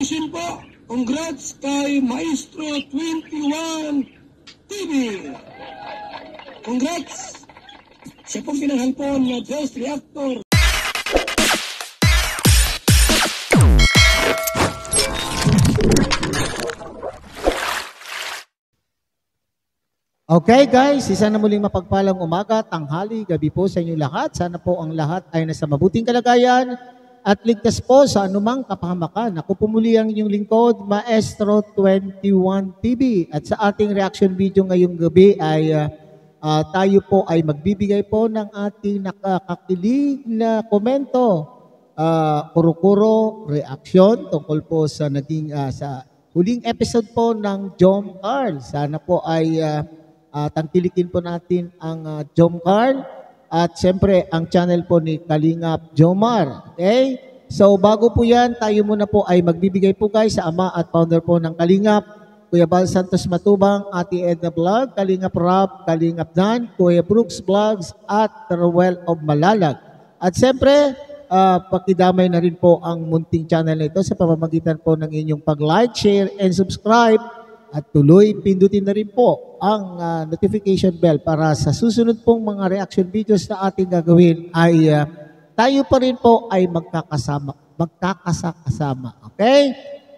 po, congrats kay Maestro 21 TV. Congrats! Siya pong pinanghalpon na Ghost Reactor. Okay guys, isa na muling mapagpalang umaga, tanghali, gabi po sa inyo lahat. Sana po ang lahat ay nasa mabuting kalagayan at ligtas po sa anumang kapahamakan. Ako po muli ang inyong lingkod, Maestro 21 TV. At sa ating reaction video ngayong gabi ay tayo po ay magbibigay po ng ating nakakakilig na komento. Kuro-kuro reaction tungkol po sa naging sa huling episode po ng Jom Carl. Sana po ay tangkilikin po natin ang Jom Carl at siyempre ang channel po ni Kalingap Jomar. Okay? So bago po yan, tayo muna po ay magbibigay po guys sa ama at founder po ng Kalingap, Kuya Bal Santos Matubang, Ate Edna Vlog, Kalingap Rob, Kalingap Dan, Kuya Brooks Vlogs at Ruel of Malalag. At siyempre, pakidamay na rin po ang munting channel na ito sa pamamagitan po ng inyong pag-like, share, and subscribe. At tuloy, pindutin na rin po ang notification bell para sa susunod pong mga reaction videos na ating gagawin ay tayo pa rin po ay magkakasama. Okay?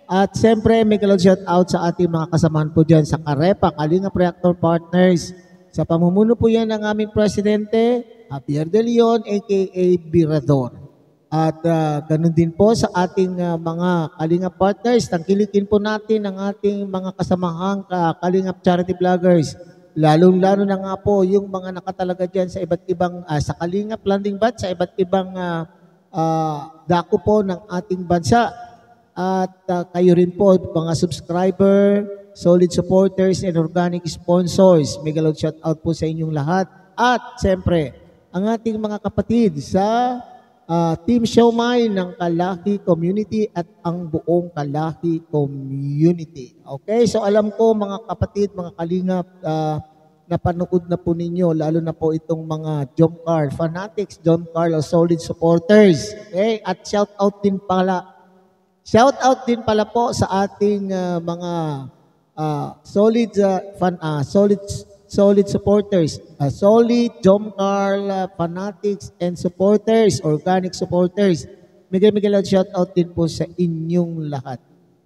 At siyempre, may kalog shout out sa ating mga kasamahan po dyan sa Karepa, Kalingap Reactor Partners. Sa pamumuno po yan ng aming presidente, Javier De Leon, aka Birador. At ganun din po sa ating mga Kalingap partners, tangkilikin po natin ang ating mga kasamahang Kalingap charity vloggers. Lalong-lalo na nga po yung mga nakatalaga dyan sa iba't ibang, sa Kalingap landing bat, sa iba't ibang dako po ng ating bansa. At kayo rin po, mga subscriber, solid supporters, and organic sponsors. Mega loud shout out po sa inyong lahat. At siyempre, ang ating mga kapatid sa Team Siomai ng Kalahi Community at ang buong Kalahi Community. Okay, so alam ko mga kapatid, mga kalingap, napanood na po ninyo, lalo na po itong mga Jom Carl fanatics, Jom Carl solid supporters. Okay, at shout out din pala po sa ating mga solid supporters, solid Jom Carl fanatics and supporters, organic supporters. Miguel shout out din po sa inyong lahat.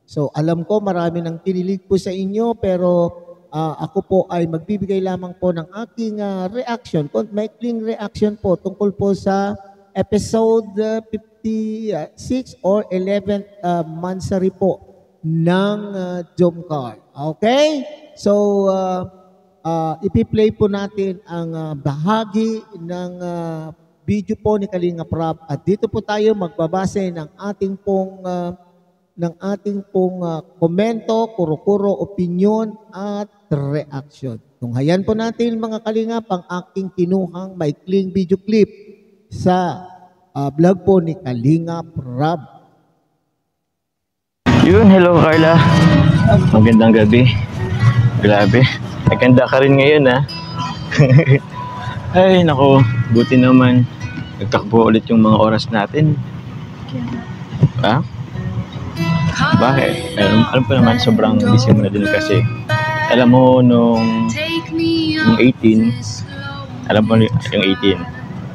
So alam ko marami nang kinilig po sa inyo pero ako po ay magbibigay lamang po ng aking reaction, maikling reaction po tungkol po sa episode 56 or 11th mansari po ng Jom Carl. Okay? So ipi-play po natin ang bahagi ng video po ni Kalingap Rob at dito po tayo magbabase ng ating pong komento, kuro-kuro, opinion at reaction. Tunghayan po natin mga Kalingap ang aking kinuhang maikling video clip sa vlog po ni Kalingap Rob. Yun, hello Carla. Magandang gabi. Grabe. Naganda ka rin ngayon ha. Ay naku, buti naman nagtakbo ulit yung mga oras natin. Ha? Bakit? Alam po naman sobrang busy mo na din kasi alam mo nung 18, alam mo yung 18,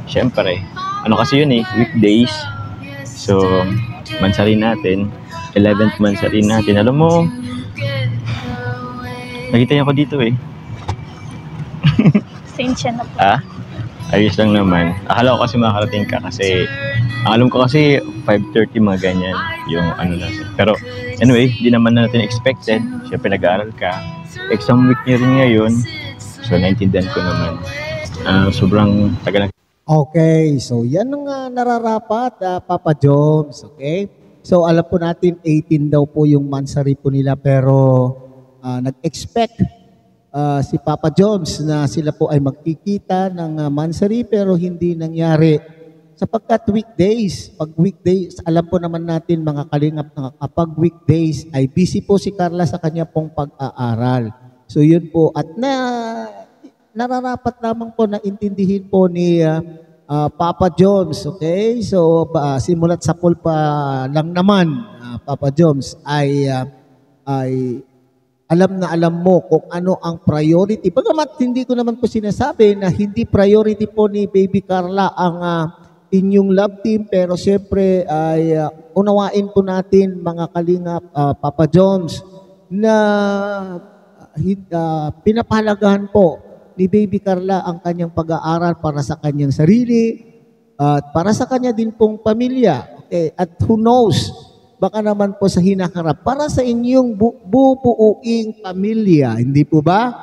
syempre ano kasi yun weekdays. So mansari natin, 11th mansari natin, alam mo nakita niya ako dito Sensya na po. Ayos lang naman. Akala ko kasi makakarating ka kasi alam ko kasi 5:30 mga ganyan yung ano na. Pero anyway, di naman natin expected. Siyempre nag-aaral ka. Exam week niya rin ngayon. So naintindihan ko naman. Sobrang tagal na. Okay, so yan ang nararapat, Papa Joms. Okay? So alam po natin 18 daw po yung mansari po nila pero nag-expect si Papa Joms na sila po ay magkikita ng mansari pero hindi nangyari. Sapagkat weekdays, pag weekdays, alam po naman natin mga Kalingap na kapag weekdays ay busy po si Carla sa kanya pong pag-aaral. So yun po at nararapat lamang po na intindihin po ni Papa Joms, okay? So, simulat sa pool pa lang naman, Papa Joms, ay alam na alam mo kung ano ang priority. Bagamat hindi ko naman po sinasabi na hindi priority po ni Baby Carla ang inyong love team, pero siyempre ay unawain po natin mga kalingap, Papa Joms, na pinapahalagahan po ni Baby Carla ang kanyang pag-aaral para sa kanyang sarili at para sa kanya din pong pamilya. Okay? At who knows, baka naman po sa hinaharap para sa inyong bubuuing pamilya, hindi po ba?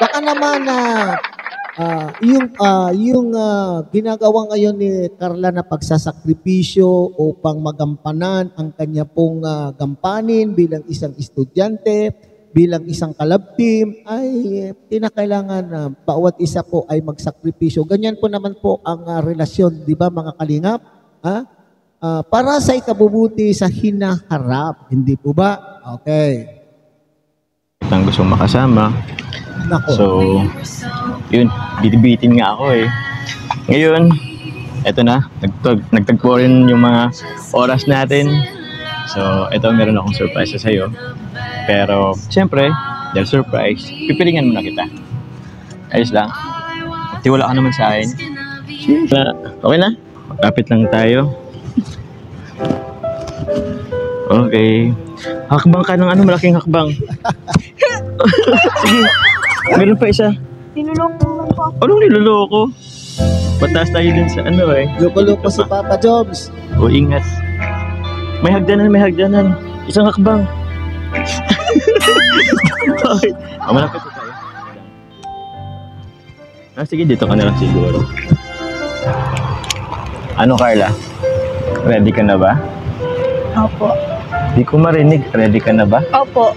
Baka naman yung ginagawa ngayon ni Carla na pagsasakripisyo upang magampanan ang kanya pong gampanin bilang isang estudyante, bilang isang kalab team, ay kinakailangan na bawat isa po ay magsakripisyo. Ganyan po naman po ang relasyon, di ba mga kalingap? Para sa ikabubuti sa hinaharap, hindi po ba? Okay. Ang gusto makasama. Nako. So, yun, bitibitin nga ako eh. Ngayon, eto na, nagtagpo rin yung mga oras natin. So, eto, meron akong surprise sa sa'yo. Pero, siyempre, dahil surprise, pipilingan mo na kita. Ayos lang. Tiwala ka naman sa akin. Okay na? Kapit lang tayo. Okay. Hakbang ka ng malaking hakbang. Sige. Meron pa isa. Niloloko naman po ako. Anong niloloko? Pataas tayo din sa Loko-loko si Papa Joms. O, ingat. May hagdanan. Isang hakbang. Okay. Malapit na tayo. Sige, dito ka na lang siguro. Ano, Carla? Ready ka na ba? Opo. Di ko marinig. Ready ka na ba? Opo.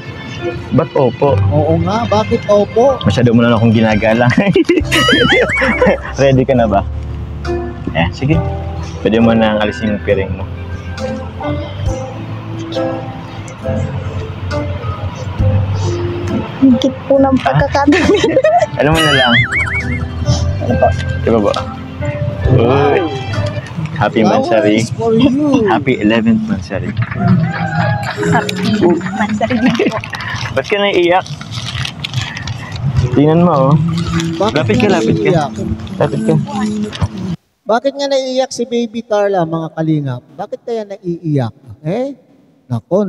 Ba't opo? Oo nga, bakit opo? Masyado mo na akong ginagalang. Ready ka na ba? Sige. Pwede mo na alisin yung piring mo. Higit po ng pagkakadami. Alam mo na lang. Ano pa? Diba ba? Uy. Happy Mansari. Flowers for you. Happy 11th Mansari. Mansari din po. Ba't ka naiiyak? Tingnan mo, oh. Lapit ka. Lapit ka. Bakit nga naiiyak si Baby Carla, mga kalingap? Bakit kaya naiiyak? Nako.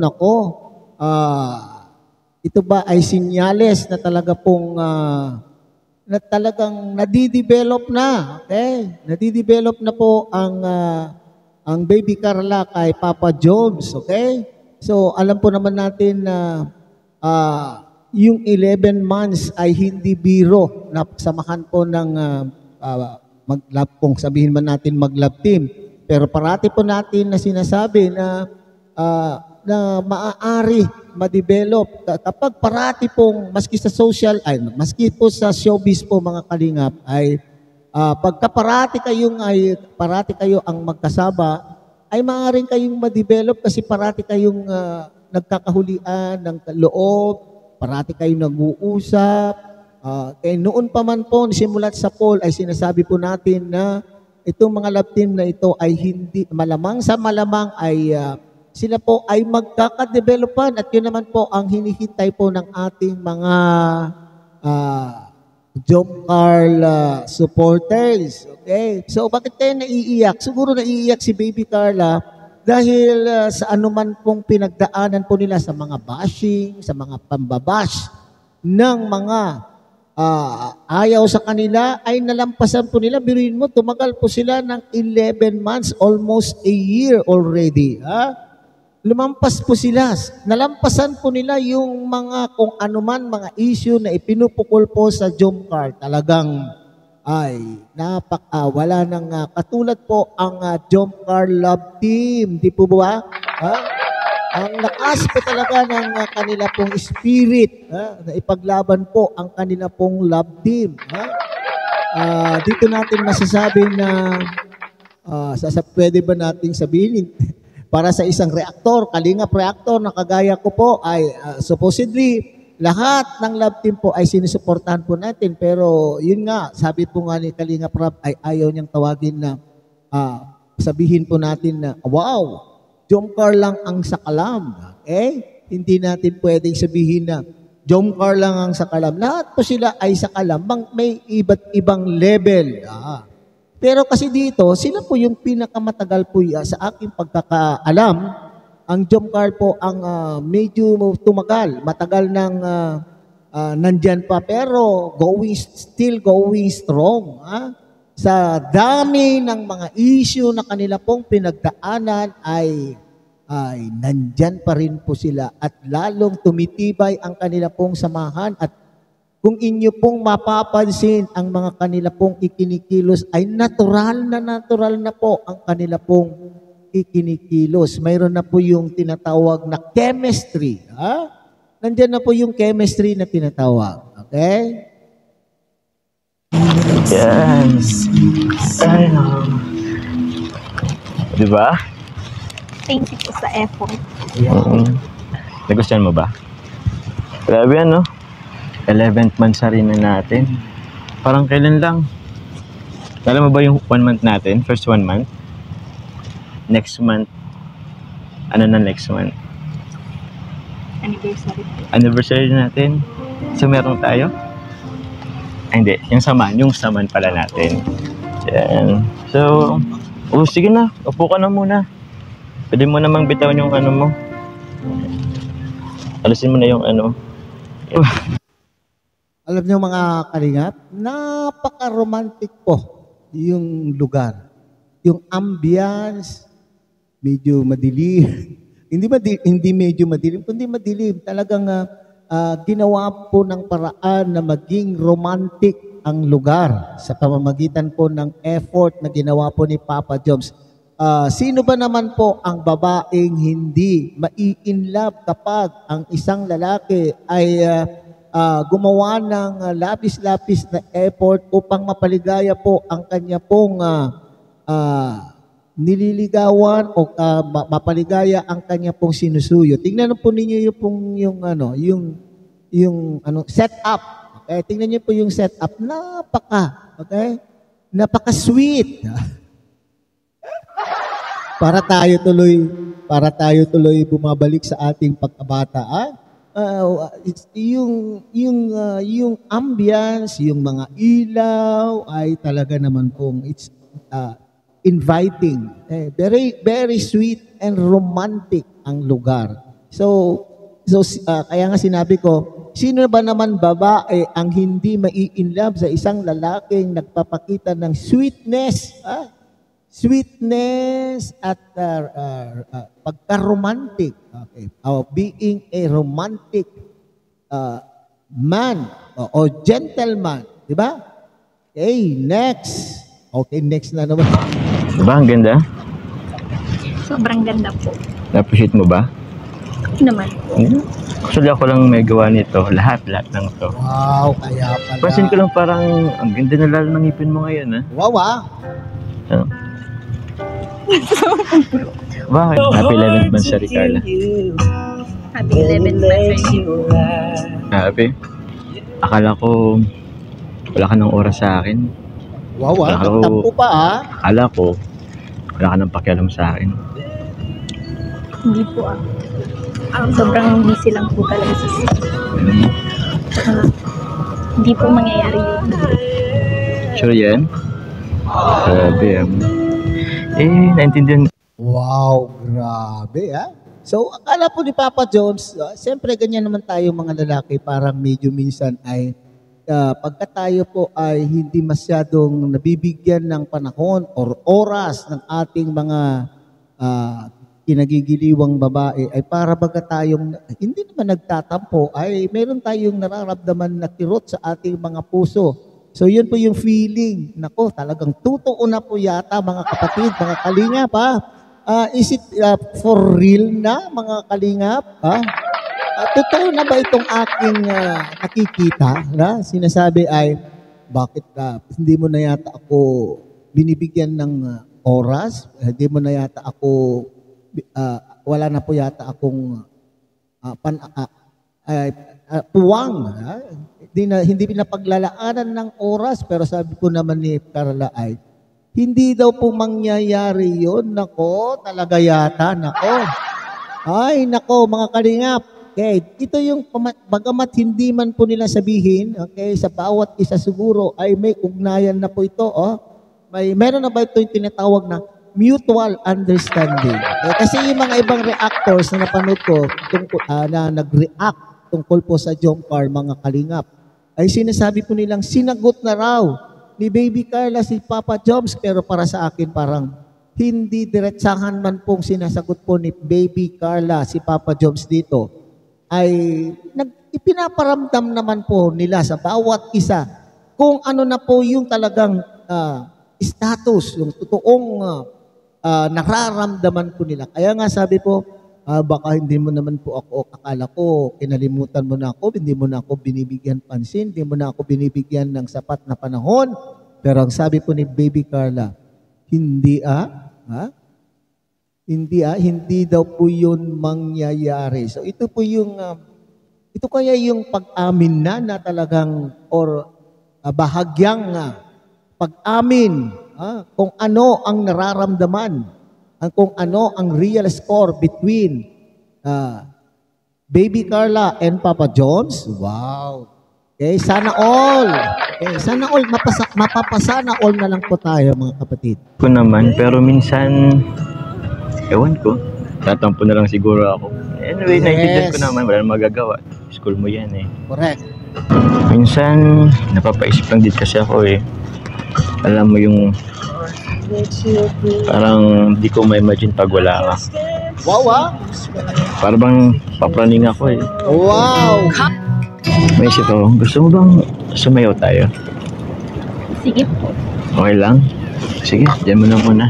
Ito ba ay sinyales na talaga pong na talagang nadidevelop na. Okay? Nadidevelop na po ang Baby Carla kay Papa Joms. Okay? So, alam po naman natin na yung 11 months ay hindi biro na samahan po ng mag-love, kung sabihin man natin mag-love team. Pero parati po natin na sinasabi na maaari ma-develop kapag parati pong maski po sa showbiz po mga kalingap ay pagka parati kayo ang magkasama ay maaaring kayong ma-develop kasi parati kayong nagkakahulian ng loob, parati kayong nag-uusap. Noon pa man po, simulat sa poll ay sinasabi po natin na itong mga love team na ito ay hindi malamang ay sila po ay magkakadevelopan at yun naman po ang hinihintay po ng ating mga Jom Carl supporters. Okay? So bakit kayo naiiyak? Siguro naiiyak si Baby Carla dahil sa anuman pong pinagdaanan po nila sa mga bashing, sa mga pambabash ng mga ayaw sa kanila ay nalampasan po nila. Biruin mo, tumagal po sila ng 11 months, almost a year already. Lumampas po sila. Nalampasan po nila yung mga kung anuman mga issue na ipinupukol po sa Jom Carl. Talagang ay wala nang katulad po ang Jom Carl Love Team. Di po ba? Ang lakas po talaga ng kanila pong spirit na ipaglaban po ang kanila pong love team. Dito natin masasabi na pwede ba nating sabihin para sa isang reaktor, kalingap reaktor na kagaya ko po ay supposedly lahat ng love team po ay sinusuportahan po natin. Pero yun nga, sabi po nga ni Kalinga Prab ay ayaw niyang tawagin na sabihin po natin na, wow, Jomcar lang ang sakalam. Okay? Hindi natin pwedeng sabihin na Jomcar lang ang sakalam. Lahat po sila ay sakalam. May iba't ibang level. Pero kasi dito, sila po yung pinakamatagal po sa aking pagkakaalam. Ang Jomcar po ang medyo tumagal, matagal nang nandyan pa pero still going strong. Sa dami ng mga issue na kanila pong pinagdaanan ay nandyan pa rin po sila at lalong tumitibay ang kanila pong samahan at kung inyo pong mapapansin ang mga kanila pong ikinikilos ay natural na po ang kanila pong ikinikilos. Mayroon na po yung tinatawag na chemistry. Nandiyan na po yung chemistry na tinatawag. Okay? Yes. Ano? Diba? Thank you po sa effort. Nagustuhan mo ba? Grabe ano? 11th monthsary na natin. Parang kailan lang? Alam mo ba yung 1 month natin? First 1 month? Next month, ano na next month? Anniversary. Anniversary natin. So, meron tayo? Ay, hindi. Yung saman pala natin. Yan. So, sige na. Upo ka na muna. Pwede mo namang bitawan yung ano mo. Alisin mo na yung ano. Alam niyo mga kalingap, napaka-romantic po yung lugar. Yung ambience, medyo madilim. hindi medyo madilim, kundi madilim. Talagang ginawa po ng paraan na maging romantic ang lugar sa pamamagitan po ng effort na ginawa po ni Papa Joms. Sino ba naman po ang babaeng hindi mai-inlove kapag ang isang lalaki ay gumawa ng labis-labis na effort upang mapaligaya po ang kanya pong nililigawan o mapaligaya ang kanya pong sinusuyo. Tingnan po ninyo yung setup. Okay, tingnan niyo po yung setup. Napaka-sweet. Para tayo tuloy bumabalik sa ating pagkabata. Yung ambience, yung mga ilaw ay talaga naman pong it's inviting. Very very sweet and romantic ang lugar. So kaya nga sinabi ko, sino ba naman babae ang hindi mai-inlove sa isang lalaking nagpapakita ng sweetness, sweetness at pagka-romantic. Okay. Being a romantic man o gentleman, di ba? Okay, next. Okay, next na naman. Diba, ang ganda? Sobrang ganda po. Na-appreciate mo ba? Naman. Actually, ako lang may gawa nito. Lahat ng to. Wow, kaya pala. Pansin ko lang parang ang ganda na lalo ng ngipin mo ngayon, ha? Wow, Ano? Bakit? Happy 11th monthsary, Carla. Happy 11th monthsary. Happy? Akala ko wala ka ng oras sa akin. Wow, nagtampo pa Akala ko wala ka ng pakialam sa akin. Hindi po sobrang busy lang po talaga sa hindi po mangyayari yun. Sure yan? Grabe, naintindihan. Wow, grabe So, akala po ni Papa Jones, siyempre ganyan naman tayo mga lalaki, parang medyo minsan ay pagka tayo po ay hindi masyadong nabibigyan ng panahon or oras ng ating mga kinagigiliwang babae, ay para baga tayong, hindi naman nagtatampo, ay meron tayong nararamdaman na kirot sa ating mga puso. So, yun po yung feeling. Nako, talagang totoo na po yata mga kapatid, mga kalingap Is it for real na mga kalingap? Totoo na ba itong aking nakikita na sinasabi ay bakit hindi mo na yata ako binibigyan ng oras? Hindi mo na yata ako wala na po yata akong ay puwang. Hindi pinapaglalaanan ng oras, pero sabi ko naman ni Carla ay, hindi daw po mangyayari yun. Nako, talaga yata. Nako. Ay, nako, mga kalingap. Okay, ito yung, bagamat hindi man po nila sabihin, okay, sa bawat isa siguro ay may ugnayan na po ito. Meron na ba ito yung tinatawag na mutual understanding? Okay, kasi yung mga ibang reactors na napanood ko, na nag-react tungkol po sa Jomcar, mga kalingap, ay sinasabi po nilang sinagot na raw ni Baby Carla si Papa Joms, pero para sa akin parang hindi diretsahan man pong sinasagot po ni Baby Carla si Papa Joms dito, ay ipinaparamdam naman po nila sa bawat isa kung ano na po yung talagang status, yung totoong nararamdaman po nila. Kaya nga sabi po, baka hindi mo naman po ako, akala ko, kinalimutan mo na ako, hindi mo na ako binibigyan pansin, hindi mo na ako binibigyan ng sapat na panahon. Pero ang sabi po ni Baby Carla, hindi hindi daw po yun mangyayari. So ito po yung, ito kaya yung pag-amin na talagang, or bahagyang pag-amin kung ano ang nararamdaman, kung ano ang real score between Baby Carla and Papa Joms. Wow. Okay, sana all. Okay, sana all, mapapasana all na lang po tayo, mga kapatid. Ko naman, pero minsan, ewan ko, tatampo na lang siguro ako. Anyway, naiintindihan ko naman, wala nang magagawa. School mo yan eh. Correct. Minsan, napapaisip lang din kasi ako eh. Alam mo yung, parang di ko ma-imagine pag wala ka. Wow, Parang bang papraning ako eh. Wow! May isip ako, gusto mo bang sumayaw tayo? Sige po. Okay lang? Sige, dyan mo na muna.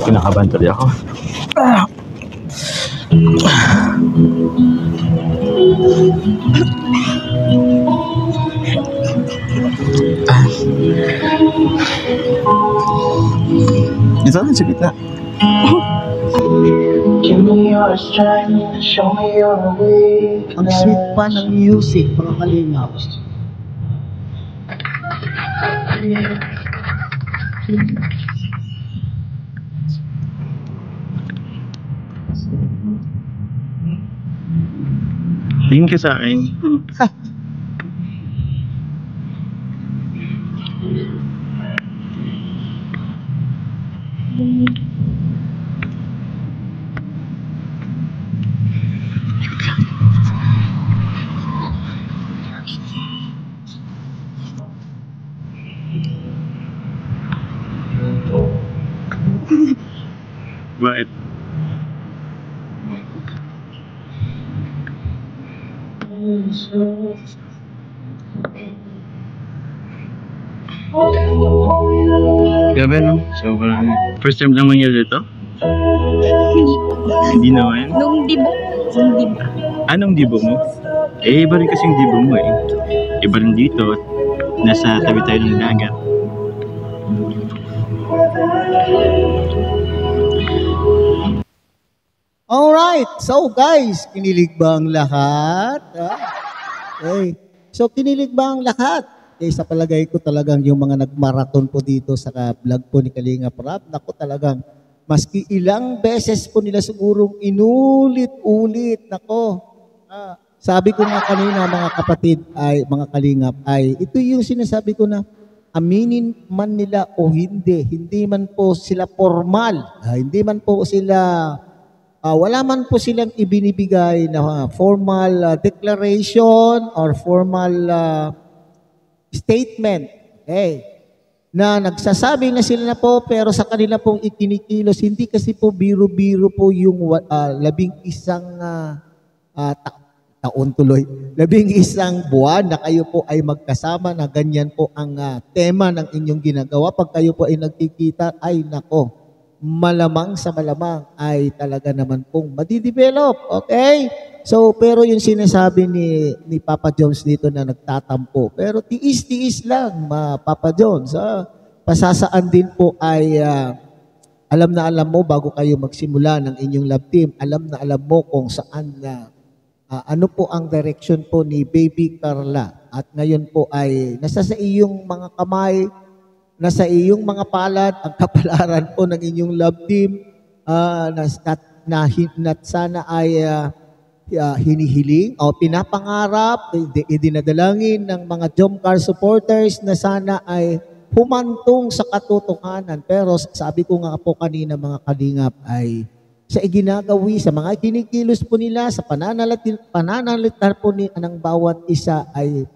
Kinakabahan tuloy ako. Ito na, sa gitna. Give me your strength, show me your way. Ang sweet pa ng music, mga kalingap. Tingin ka sa akin. Bakit? Grabe no? Sobrang first time lang mangyari ito? Hindi naman. Nung dibo. Anong dibo mo? Eh, iba rin kasing dibo mo eh. Iba rin dito. Nasa tabi tayo ng dagat. Alright, so guys, kinilig ba ang lahat? Okay. So kinilig ba ang lahat? Okay, sa palagay ko talagang yung mga nagmarathon po dito sa vlog po ni Kalinga Prab, naku talagang maski ilang beses po nila sigurong inulit-ulit, nako. Sabi ko nga kanina mga kapatid ay mga kalingap ay ito yung sinasabi ko na aminin man nila o hindi man po sila formal, hindi man po sila wala man po silang ibinibigay na formal declaration or formal statement. Okay. Na nagsasabi na sila na po pero sa kanila pong ikinikilos, hindi kasi po biro-biro po yung 11 taon tuloy. 11 buwan na kayo po ay magkasama na ganyan po ang tema ng inyong ginagawa. Pag kayo po ay nagkikita, ay nako, malamang sa malamang ay talaga naman pong madidevelop. Okay? So, pero yung sinasabi ni Papa Jones dito na nagtatampo, pero tiis-tiis lang, Papa Jones. Pasasaan din po ay alam na alam mo bago kayo magsimula ng inyong love team, alam na alam mo kung saan ano po ang direction po ni Baby Carla. At ngayon po ay nasa sa iyong mga kamay, nasa iyong mga palad, ang kapalaran po ng inyong love team na sana ay hinihiling o pinapangarap, idinadalangin ng mga Jomcar supporters na sana ay humantong sa katotohanan. Pero sabi ko nga po kanina mga kalingap ay sa iginagawi, sa mga kinikilos po nila, sa pananalita po ng bawat isa ay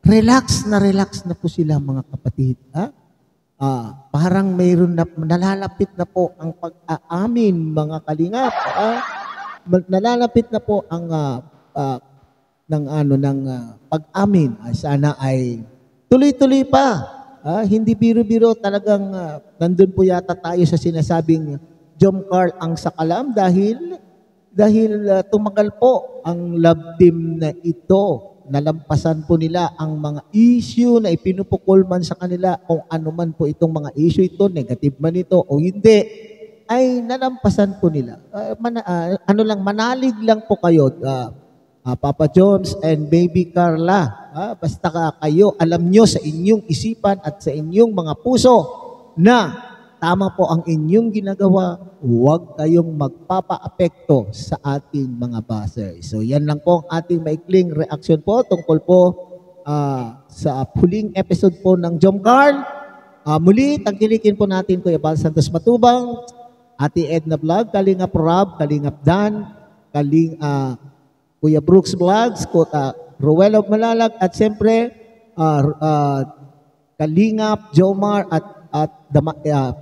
relax na po sila mga kapatid. Parang mayroon na, nalalapit na po ang pag-aamin mga kalingap. Nalalapit na po ang pag-amin. Sana ay tuloy-tuloy pa. Hindi biro-biro talagang nandun po yata tayo sa sinasabing Jomcar ang sakalam dahil tumagal po ang love team na ito. Nalampasan po nila ang mga issue na ipinupukol man sa kanila kung ano man po itong mga issue ito, negative man ito o hindi, ay nalampasan po nila. Manalig lang po kayo, Papa Jones and Baby Carla. Basta kayo, alam nyo sa inyong isipan at sa inyong mga puso na tama po ang inyong ginagawa, huwag kayong magpapa-apekto sa ating mga buzzer. So yan lang po ang ating maikling reaction po tungkol po sa huling episode po ng Jomcar. Muli, tangkilikin po natin Kuya Bal Santos Matubang, Ate Edna Vlog, Kalingap Rob, Kalingap Dan, Kuya Brooks Vlogs, Ruel of Malalag, at siyempre Kalingap, Jomar, at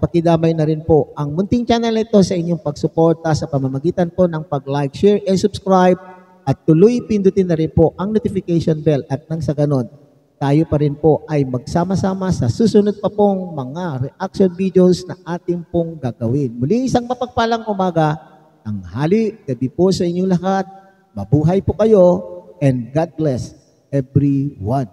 pakidamay na rin po ang munting channel ito sa inyong pagsuporta sa pamamagitan po ng pag-like, share, and subscribe, at tuloy pindutin na rin po ang notification bell at nang sa ganon, tayo pa rin po ay magsama-sama sa susunod pa pong mga reaction videos na ating pong gagawin. Muli isang mapagpalang umaga, tanghali, gabi po sa inyong lahat. Mabuhay po kayo and God bless everyone.